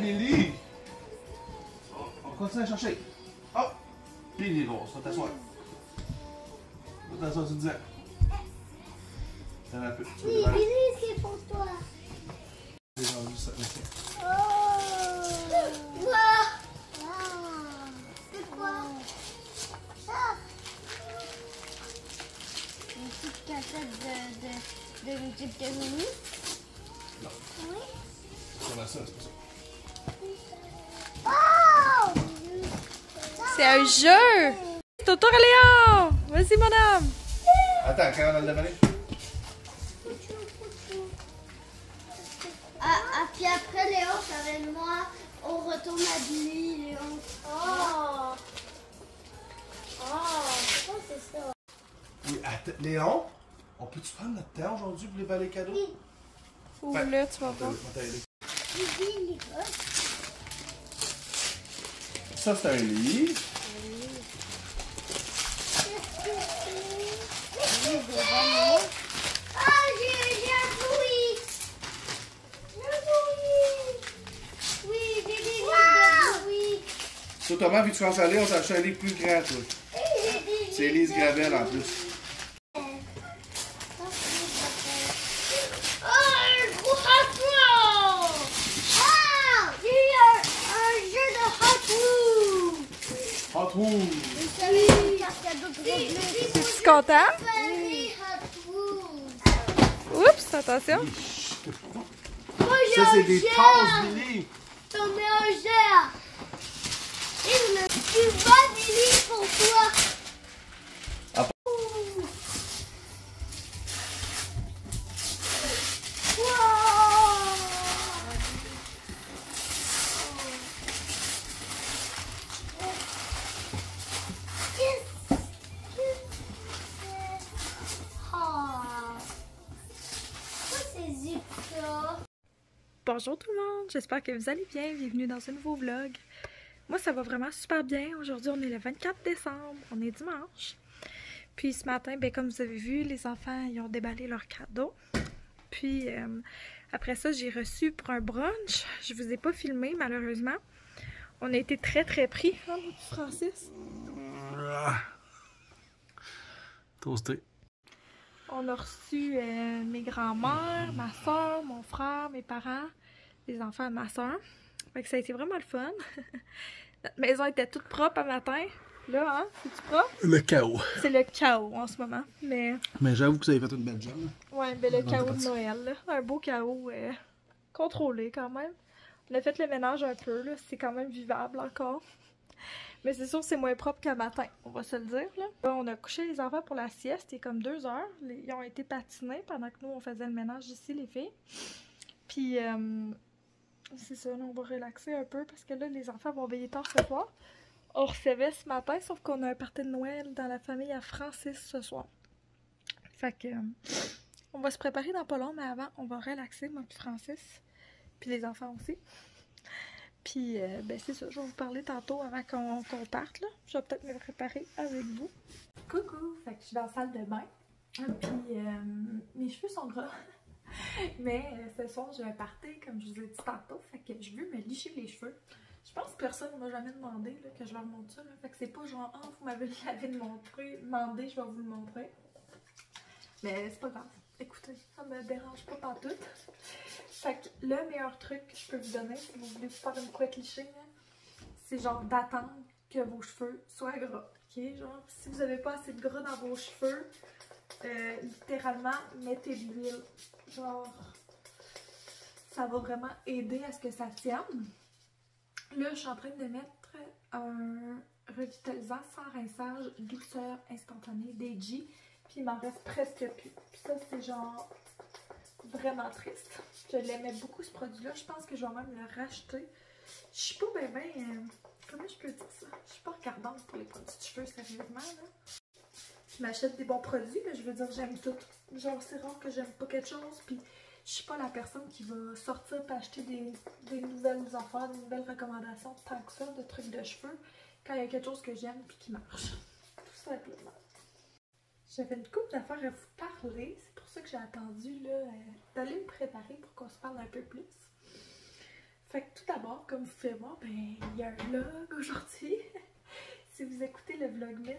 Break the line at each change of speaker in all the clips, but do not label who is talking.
Billy! On continue à chercher. Oh! Billy Rose, va t'asseoir. Va t'asseoir, tu disais. Un peu.
Oui, Billy, c'est pour toi.
J'ai vendu ça.
C'est quoi? Ça? Une petite cassette de musique de Mimi?
Non.
Oui.
Comment ça, c'est pas ça?
Oh!
C'est un jeu! Toto Léon! Vas-y, mon homme!
Attends, quand on va le déballer?
Puis après, Léon, ça va être moi. On retourne à Billy, Léon. Oh! Oh! Pourquoi c'est ça?
Oui, attends. Léon, on peut-tu prendre notre temps aujourd'hui pour déballer les cadeaux?
Oui.
Ou
Ouais.
là, tu vas voir.
Billy,
Ça, c'est un livre.
Ah, j'ai un bruit! Oui, j'ai des livres de bruit.
Toi, Thomas, vu que tu vas aller, on t'a acheté un livre plus grand, toi. C'est Elise Gravel en plus.
Oh, un gros Hot Wheels! Ah! J'ai eu un jeu de Hot Wheels!
Hot Wheels.
Vous savez, une carte cadeau de Roblox.
Es-tu content?
Oui. Hot Wheels!
Oups, attention.
Moi, j'ai
Ça,
un
c'est des
jet.
tasses, Billy.
T'en mets un jet. Tu vas, Billy, pour toi.
Ah.
Bonjour tout le monde, j'espère que vous allez bien. Bienvenue dans ce nouveau vlog. Moi, ça va vraiment super bien. Aujourd'hui, on est le 24 décembre, on est dimanche. Puis ce matin, ben, comme vous avez vu, les enfants ils ont déballé leurs cadeaux. Puis après ça, j'ai reçu pour un brunch. Je vous ai pas filmé malheureusement. On a été très pris, hein, mon petit Francis?
Toasté.
On a reçu mes grands-mères, ma soeur, mon frère, mes parents, les enfants de ma soeur. Fait que ça a été vraiment le fun. Notre maison était toute propre un matin. Là, hein? C'est-tu propre?
Le chaos.
C'est le chaos en ce moment. Mais
j'avoue que vous avez fait une belle job.
ouais, ben le chaos de Noël. Là. Un beau chaos contrôlé quand même. On a fait le ménage un peu. Là. C'est quand même vivable encore. Mais c'est sûr que c'est moins propre qu'un matin, on va se le dire. Là. On a couché les enfants pour la sieste, il est comme 2 heures. Ils ont été patinés pendant que nous, on faisait le ménage ici, les filles. Puis, c'est ça, là, on va relaxer un peu parce que là, les enfants vont veiller tard ce soir. On recevait ce matin, sauf qu'on a un party de Noël dans la famille à Francis ce soir. Fait que, on va se préparer dans pas long, mais avant, on va relaxer, moi puis Francis. Puis les enfants aussi. Puis, ben c'est ça, je vais vous parler tantôt avant qu'on parte, là. Je vais peut-être me préparer avec vous. Coucou! Fait que je suis dans la salle de bain. Puis, mes cheveux sont gras. Mais ce soir, j'ai un party, comme je vous ai dit tantôt. Fait que je veux me licher les cheveux. Je pense que personne ne m'a jamais demandé là, que je leur montre ça. Là. Fait que c'est pas genre, ah, vous m'avez demandé, je vais vous le montrer. Mais c'est pas grave. Écoutez, ça me dérange pas pantoute. Fait que le meilleur truc que je peux vous donner, si vous voulez vous faire une couette lichée, c'est genre d'attendre que vos cheveux soient gras. Ok? Genre, si vous n'avez pas assez de gras dans vos cheveux, littéralement, mettez de l'huile. Genre, ça va vraiment aider à ce que ça tienne. Là, je suis en train de mettre un revitalisant sans rinçage, douceur instantanée, DG. Puis il m'en reste presque plus. Puis ça, c'est genre vraiment triste. Je l'aimais beaucoup ce produit-là. Je pense que je vais même le racheter. Je suis pas ben, comment je peux dire ça? Je suis pas regardante pour les produits de cheveux, sérieusement, là. Je m'achète des bons produits, mais je veux dire, j'aime tout. Genre, c'est rare que j'aime pas quelque chose, puis je suis pas la personne qui va sortir et acheter des nouvelles affaires, des nouvelles recommandations, tant que ça, de trucs de cheveux, quand il y a quelque chose que j'aime puis qui marche. Tout simplement. J'avais une couple d'affaires à vous parler, c'est pour ça que j'ai attendu là d'aller me préparer pour qu'on se parle un peu plus. Fait que tout d'abord, comme vous pouvez voir, ben, il y a un vlog aujourd'hui. Si vous écoutez le vlogmas,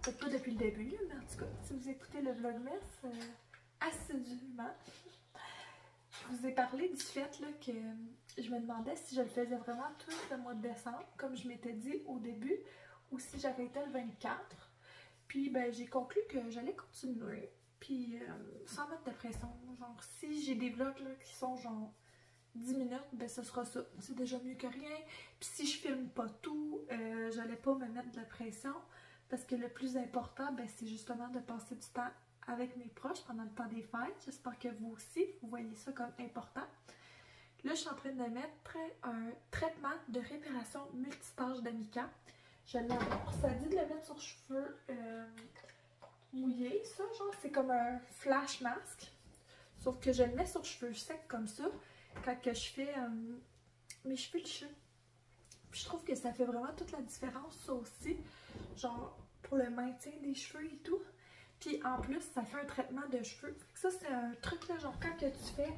peut-être pas depuis le début, là, mais en tout cas, si vous écoutez le vlogmas assidûment, je vous ai parlé du fait là, que je me demandais si je le faisais vraiment tout le mois de décembre, comme je m'étais dit au début, ou si j'arrêtais le 24. Puis ben, j'ai conclu que j'allais continuer, puis sans mettre de pression. Genre, si j'ai des vlogs là, qui sont genre 10 minutes, ben ce sera ça. C'est déjà mieux que rien. Puis si je filme pas tout, j'allais pas me mettre de la pression, parce que le plus important, ben, c'est justement de passer du temps avec mes proches pendant le temps des fêtes. J'espère que vous aussi, vous voyez ça comme important. Là, je suis en train de mettre un traitement de réparation multitâche d'Amica. Je l'adore. Ça dit de le mettre sur cheveux mouillés, ça, genre, c'est comme un flash mask. Sauf que je le mets sur cheveux secs comme ça, quand que je fais mes cheveux lissés. Puis je trouve que ça fait vraiment toute la différence, ça aussi. Genre, pour le maintien des cheveux et tout. Puis en plus, ça fait un traitement de cheveux. Ça, c'est un truc là, genre quand que tu fais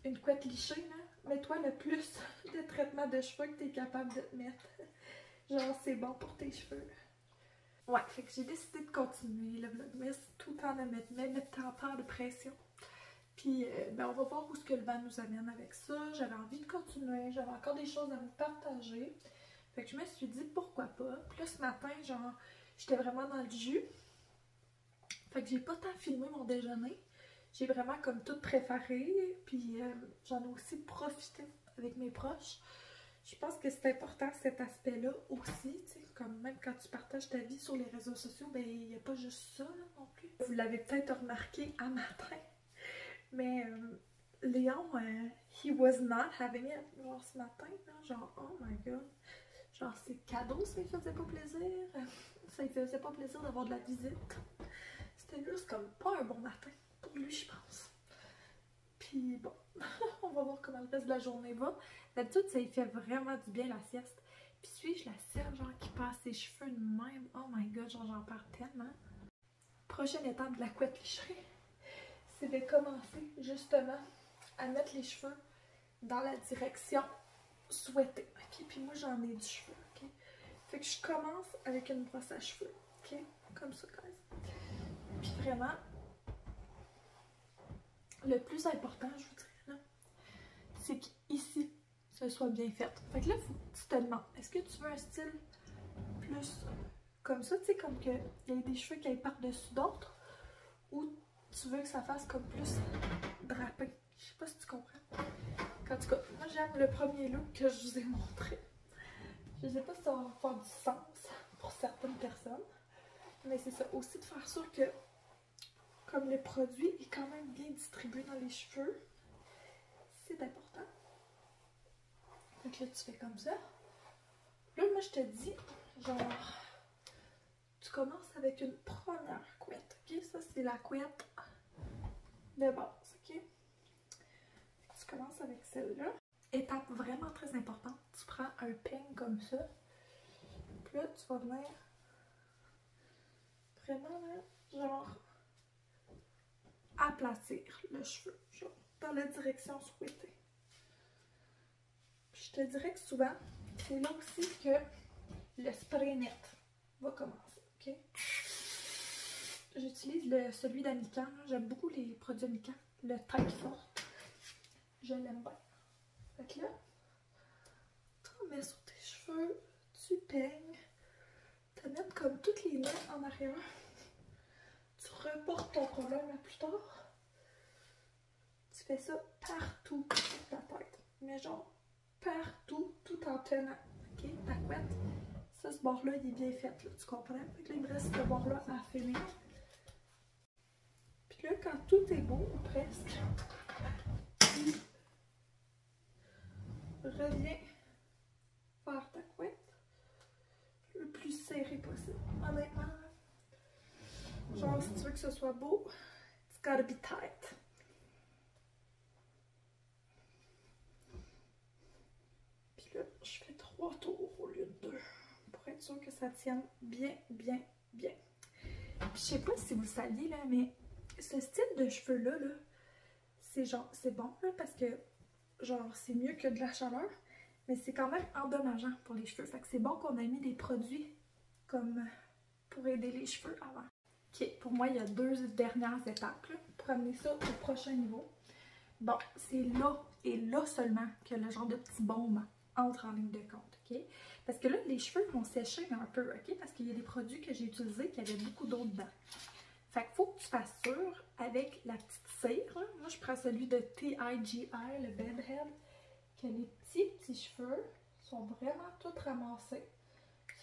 une couette lichée, mets-toi le plus de traitement de cheveux que tu es capable de te mettre. Genre, c'est bon pour tes cheveux. Ouais, fait que j'ai décidé de continuer le vlogmas tout en ne mettant pas de pression. Puis, ben, on va voir où ce que le vent nous amène avec ça. J'avais envie de continuer, j'avais encore des choses à vous partager. Fait que je me suis dit, pourquoi pas. Puis là, ce matin, genre, j'étais vraiment dans le jus. Fait que j'ai pas tant filmé mon déjeuner. J'ai vraiment comme tout préparé. Puis j'en ai aussi profité avec mes proches. Je pense que c'est important cet aspect-là aussi. Tu sais, comme même quand tu partages ta vie sur les réseaux sociaux, ben il n'y a pas juste ça là, non plus. Vous l'avez peut-être remarqué à matin. Mais Léon, he was not having it. Genre ce matin, là, genre oh my god. Genre c'est cadeau, ça lui faisait pas plaisir. Ça lui faisait pas plaisir d'avoir de la visite. C'était juste comme pas un bon matin pour lui, je pense. Puis bon, on va voir comment le reste de la journée va. D'habitude, ça lui fait vraiment du bien la sieste. Puis suis-je la seule genre qui passe ses cheveux de même? Oh my god, genre j'en parle tellement. Prochaine étape de la couette lichée, c'est de commencer justement à mettre les cheveux dans la direction souhaitée. Ok, puis moi j'en ai du cheveu. Ok, fait que je commence avec une brosse à cheveux. Ok, comme ça, guys. Puis vraiment, le plus important, je vous dirais, là, c'est qu'ici, ce soit bien fait. Fait que là, faut que tu te demandes, est-ce que tu veux un style plus comme ça, tu sais, comme qu'il y ait des cheveux qui aillent par-dessus d'autres, ou tu veux que ça fasse comme plus drapé? Je sais pas si tu comprends. En tout cas, moi j'aime le premier look que je vous ai montré. Je sais pas si ça va faire du sens pour certaines personnes, mais c'est ça, aussi de faire sûr que comme le produit est quand même bien distribué dans les cheveux, c'est important. Donc là, tu fais comme ça. Là, moi, je te dis, genre, tu commences avec une première couette, ok? Ça, c'est la couette de base, ok? Tu commences avec celle-là. Étape vraiment très importante, tu prends un peigne comme ça. Puis là, tu vas venir vraiment, là, genre, aplatir le cheveu, genre, dans la direction souhaitée. Puis je te dirais que souvent, c'est là aussi que le spray net va commencer, ok? J'utilise celui d'Amica, j'aime beaucoup les produits Amica, le Taille Forte, je l'aime bien. Fait que là, tu en mets sur tes cheveux, tu peignes, tu mets comme toutes les mains en arrière. Tu reportes ton problème à plus tard. Tu fais ça partout sur ta tête. Mais genre partout, tout en tenant. Ok? Ta couette. Ça, ce bord-là, il est bien fait. Là, tu comprends? Fait que là, il me reste ce bord-là à finir. Puis là, quand tout est beau, ou presque, tu reviens faire ta couette le plus serré possible. Honnêtement. Genre, si tu veux que ce soit beau, it's gotta be tight. Puis là, je fais 3 tours au lieu de 2 pour être sûr que ça tienne bien, bien, bien. Puis je sais pas si vous le saviez, là, mais ce style de cheveux-là, là, c'est genre, c'est bon, là, parce que genre c'est mieux que de la chaleur, mais c'est quand même endommageant pour les cheveux. Fait que c'est bon qu'on ait mis des produits comme pour aider les cheveux avant. Ok, pour moi il y a 2 dernières étapes là, pour amener ça au prochain niveau. Bon, c'est là et là seulement que le genre de petit baume entre en ligne de compte, ok? Parce que là, les cheveux vont sécher un peu, ok? Parce qu'il y a des produits que j'ai utilisés qui avaient beaucoup d'eau dedans. Fait qu'il faut que tu fasses sûr avec la petite cire. Là. Moi, je prends celui de TIGI, le Bedhead, que les petits cheveux sont vraiment tous ramassés.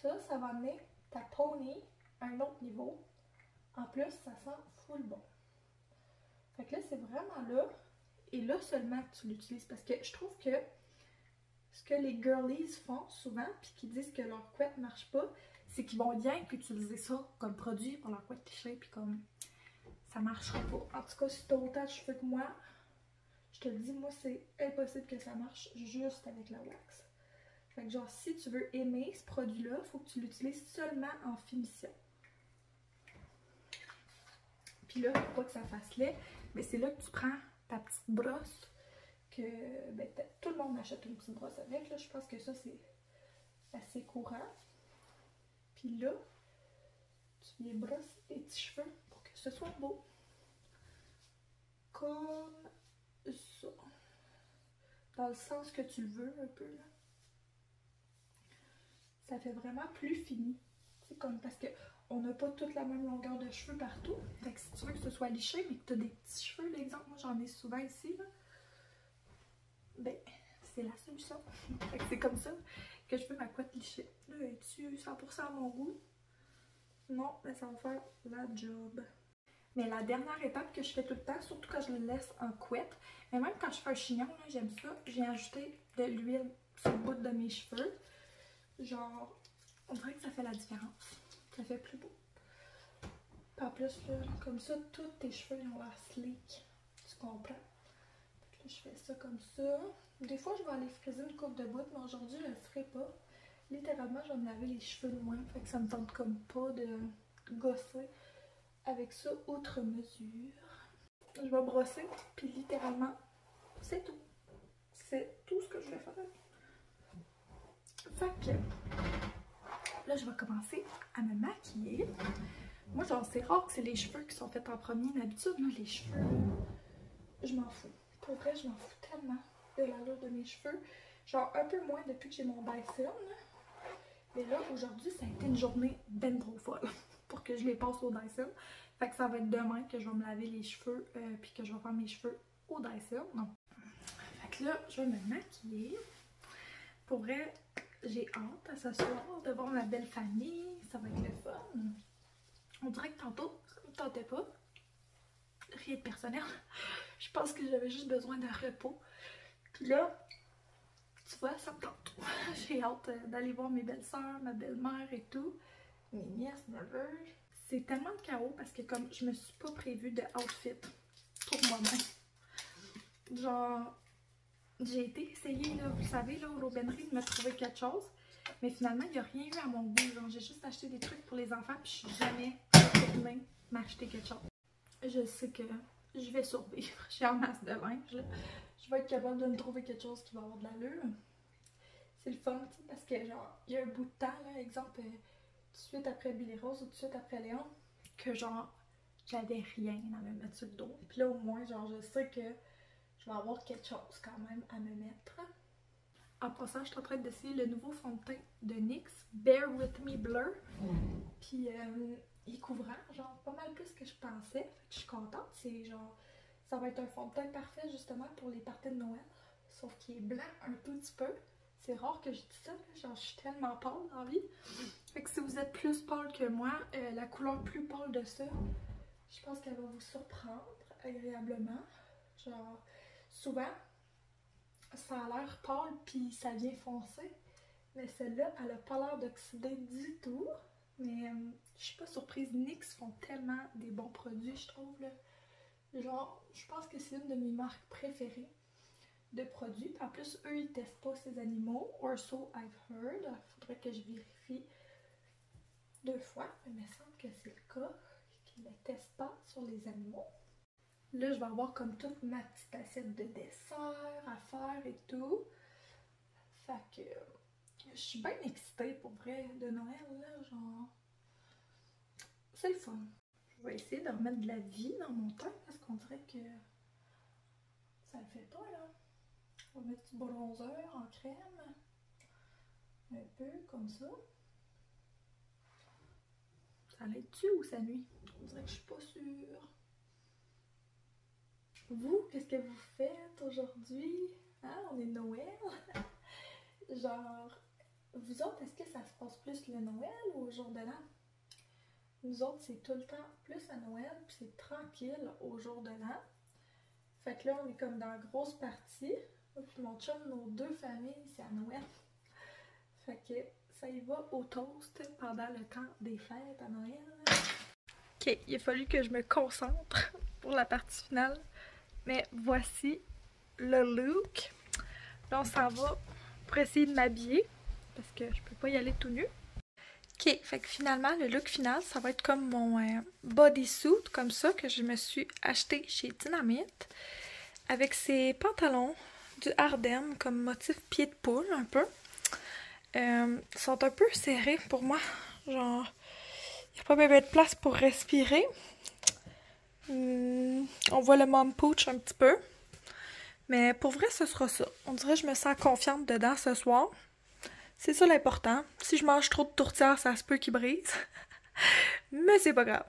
Ça va amener ta pony à un autre niveau. En plus, ça sent full bon. Fait que là, c'est vraiment là. Et là seulement que tu l'utilises. Parce que je trouve que ce que les girlies font souvent, puis qui disent que leur couette ne marche pas, c'est qu'ils vont bien utiliser ça comme produit pour leur couette léchée, puis comme ça marchera pas. En tout cas, si tu as autant de cheveux que moi, je te le dis, moi, c'est impossible que ça marche juste avec la wax. Fait que genre, si tu veux aimer ce produit-là, il faut que tu l'utilises seulement en finition. Puis là, pour pas que ça fasse laid, mais c'est là que tu prends ta petite brosse, que ben, tout le monde achète une petite brosse avec. Là, je pense que ça, c'est assez courant. Puis là, tu les brosses les petits cheveux pour que ce soit beau. Comme ça. Dans le sens que tu le veux un peu. Là. Ça fait vraiment plus fini. C'est comme parce que on n'a pas toute la même longueur de cheveux partout. Fait que si tu veux que ce soit liché, mais que tu as des petits cheveux, l'exemple, moi j'en ai souvent ici, là, ben, c'est la solution. Fait que c'est comme ça que je fais ma couette lichée. Là, es-tu 100% à mon goût? Non, mais ça va faire la job. Mais la dernière étape que je fais tout le temps, surtout quand je le laisse en couette, mais même quand je fais un chignon, j'aime ça, je viens ajouter de l'huile sur le bout de mes cheveux. Genre, on dirait que ça fait la différence. Ça fait plus beau. Puis en plus, là, comme ça, tous tes cheveux ont l'air sleek. Tu comprends? Là, je fais ça comme ça. Des fois, je vais aller friser une coupe de bout, mais aujourd'hui, je le ferai pas. Littéralement, je vais me laver les cheveux de moi. Fait que ça me tente comme pas de gosser avec ça outre mesure. Je vais brosser, puis littéralement, c'est tout. C'est tout ce que je vais faire. Fait que là, je vais commencer à me maquiller. Moi, genre, c'est rare que c'est les cheveux qui sont faits en premier. D'habitude, moi, les cheveux, je m'en fous. Pour vrai, je m'en fous tellement de l'allure de mes cheveux. Genre, un peu moins depuis que j'ai mon Dyson. Mais là, aujourd'hui, ça a été une journée ben trop folle pour que je les passe au Dyson. Fait que ça va être demain que je vais me laver les cheveux puis que je vais faire mes cheveux au Dyson. Non. Fait que là, je vais me maquiller. Pour vrai, j'ai hâte à ce soir de voir ma belle famille. Ça va être le fun. On dirait que tantôt, ça me tentait pas. Rien de personnel. Je pense que j'avais juste besoin d'un repos. Puis là, tu vois, ça me tente. J'ai hâte d'aller voir mes belles-sœurs, ma belle-mère et tout. Mes nièces, neveux. C'est tellement de chaos parce que comme je me suis pas prévue de outfit pour moi-même. Genre, j'ai été essayer, là, vous savez, là, aux aubaineries de me trouver quelque chose. Mais finalement, il n'y a rien eu à mon goût. Genre, j'ai juste acheté des trucs pour les enfants puis je suis jamais retournée m'acheter quelque chose. Je sais que je vais survivre. J'ai en masse de linge, là. Je vais être capable de me trouver quelque chose qui va avoir de l'allure. C'est le fun, tu sais, parce que genre, il y a un bout de temps, là, exemple, tout de suite après Billy Rose ou tout de suite après Léon, que genre, j'avais rien à me mettre sur le dos. Puis là, au moins, genre, je sais que je vais avoir quelque chose quand même à me mettre. En passant, je suis en train d'essayer le nouveau fond de teint de NYX, Bear With Me Blur. Puis, il est couvrant, genre, pas mal plus que je pensais. Fait que je suis contente. C'est genre, ça va être un fond de teint parfait justement pour les parties de Noël. Sauf qu'il est blanc un tout petit peu. C'est rare que je dise ça, là. Genre, je suis tellement pâle dans la vie. Fait que si vous êtes plus pâle que moi, la couleur plus pâle de ça, je pense qu'elle va vous surprendre agréablement. Genre, souvent, ça a l'air pâle puis ça vient foncer. Mais celle-là, elle a pas l'air d'oxyder du tout. Mais je suis pas surprise, NYX font tellement des bons produits, je trouve. Là. Genre, je pense que c'est une de mes marques préférées de produits. Puis en plus, eux, ils testent pas ces animaux. Or so I've heard. Faudrait que je vérifie 2 fois. Mais il me semble que c'est le cas. Qu'ils ne testent pas sur les animaux. Là, je vais avoir comme toute ma petite assiette de dessert à faire et tout. Fait que je suis bien excitée pour vrai de Noël, là, genre. C'est le fun. Je vais essayer de remettre de la vie dans mon teint parce qu'on dirait que ça le fait pas, là. On va mettre du bronzer en crème. Un peu comme ça. Ça l'aide-tu ou ça nuit? On dirait que je suis pas sûre. Vous, qu'est-ce que vous faites aujourd'hui? Hein, on est Noël? Genre, vous autres, est-ce que ça se passe plus le Noël ou au jour de l'an? Nous autres, c'est tout le temps plus à Noël, puis c'est tranquille au jour de l'an. Fait que là, on est comme dans la grosse partie. Puis mon chum, nos deux familles, c'est à Noël. Fait que ça y va au toast pendant le temps des fêtes à Noël. Ok, il a fallu que je me concentre pour la partie finale. Mais voici le look. Là, on s'en va pour essayer de m'habiller parce que je peux pas y aller tout nu. Ok, fait que finalement, le look final, ça va être comme mon bodysuit, comme ça, que je me suis acheté chez Dynamite. Avec ces pantalons du Ardem comme motif pied de poule, un peu. Ils sont un peu serrés pour moi. Genre, il n'y a pas bien de place pour respirer. On voit le mom pooch un petit peu. Mais pour vrai, ce sera ça. On dirait que je me sens confiante dedans ce soir. C'est ça l'important. Si je mange trop de tourtière, ça se peut qu'il brise. Mais c'est pas grave.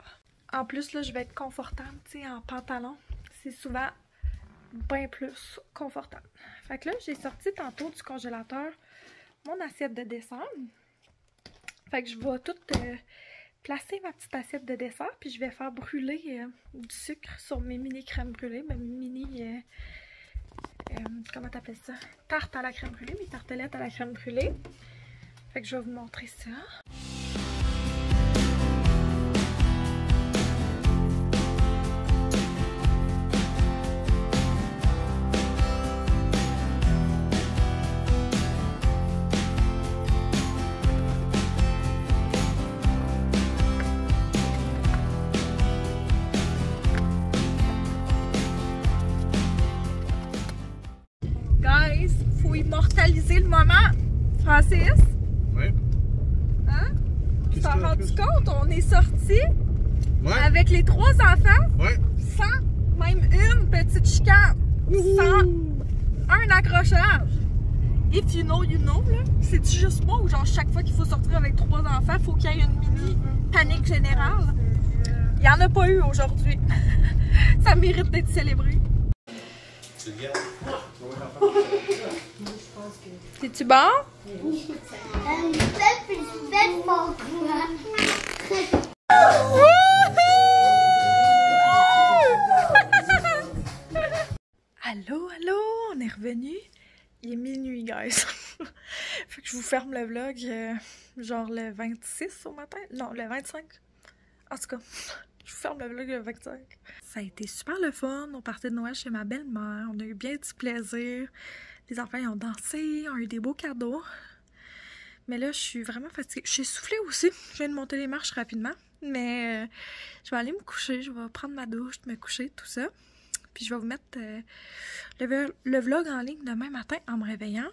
En plus, là, je vais être confortable, tu sais, en pantalon. C'est souvent bien plus confortable. Fait que là, j'ai sorti tantôt du congélateur mon assiette de dessert. Fait que je vais tout placer ma petite assiette de dessert, puis je vais faire brûler du sucre sur mes mini crèmes brûlées, mes mini... comment t'appelles ça? Tarte à la crème brûlée, mes tartelettes à la crème brûlée. Fait que je vais vous montrer ça. Guys, faut immortaliser le moment. Francis?
Oui.
Hein? Tu t'en rends compte? On est sortis avec les 3 enfants sans même une petite chicane. Sans un accrochage. If you know, you know, là. C'est-tu juste moi ou genre chaque fois qu'il faut sortir avec 3 enfants, faut qu'il y ait une mini panique générale? Il n'y en a pas eu aujourd'hui. Ça mérite d'être célébré. C'est-tu bon? Allô, allô, on est revenu. Il est minuit, guys. Fait que je vous ferme le vlog genre le 26 au matin. Non, le 25. En tout cas, je vous ferme le vlog le 25. Ça a été super le fun. On partait de Noël chez ma belle-mère. On a eu bien du plaisir. Les enfants, ils ont dansé, ont eu des beaux cadeaux. Mais là, je suis vraiment fatiguée. Je suis essoufflée aussi. Je viens de monter les marches rapidement. Mais je vais aller me coucher. Je vais prendre ma douche, me coucher, tout ça. Puis je vais vous mettre le vlog en ligne demain matin en me réveillant.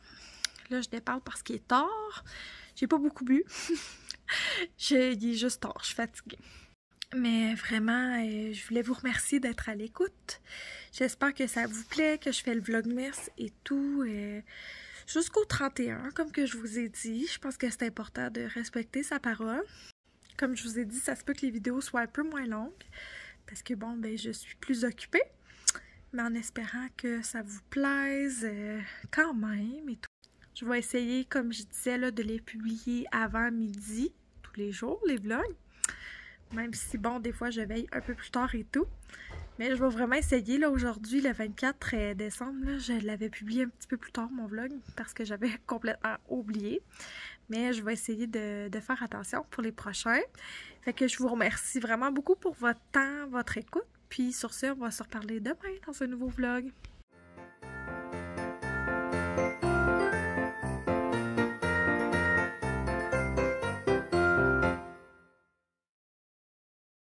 Là, je déparle parce qu'il est tard. J'ai pas beaucoup bu. Il est juste tard. Je suis fatiguée. Mais vraiment, je voulais vous remercier d'être à l'écoute. J'espère que ça vous plaît, que je fais le vlogmas et tout jusqu'au 31, comme que je vous ai dit. Je pense que c'est important de respecter sa parole. Comme je vous ai dit, ça se peut que les vidéos soient un peu moins longues parce que bon, ben je suis plus occupée. Mais en espérant que ça vous plaise quand même et tout. Je vais essayer, comme je disais, là, de les publier avant midi, tous les jours, les vlogs. Même si, bon, des fois, je veille un peu plus tard et tout. Mais je vais vraiment essayer, là, aujourd'hui, le 24 décembre, là, je l'avais publié un petit peu plus tard, mon vlog, parce que j'avais complètement oublié. Mais je vais essayer de faire attention pour les prochains. Fait que je vous remercie vraiment beaucoup pour votre temps, votre écoute. Puis sur ce, on va se reparler demain dans un nouveau vlog.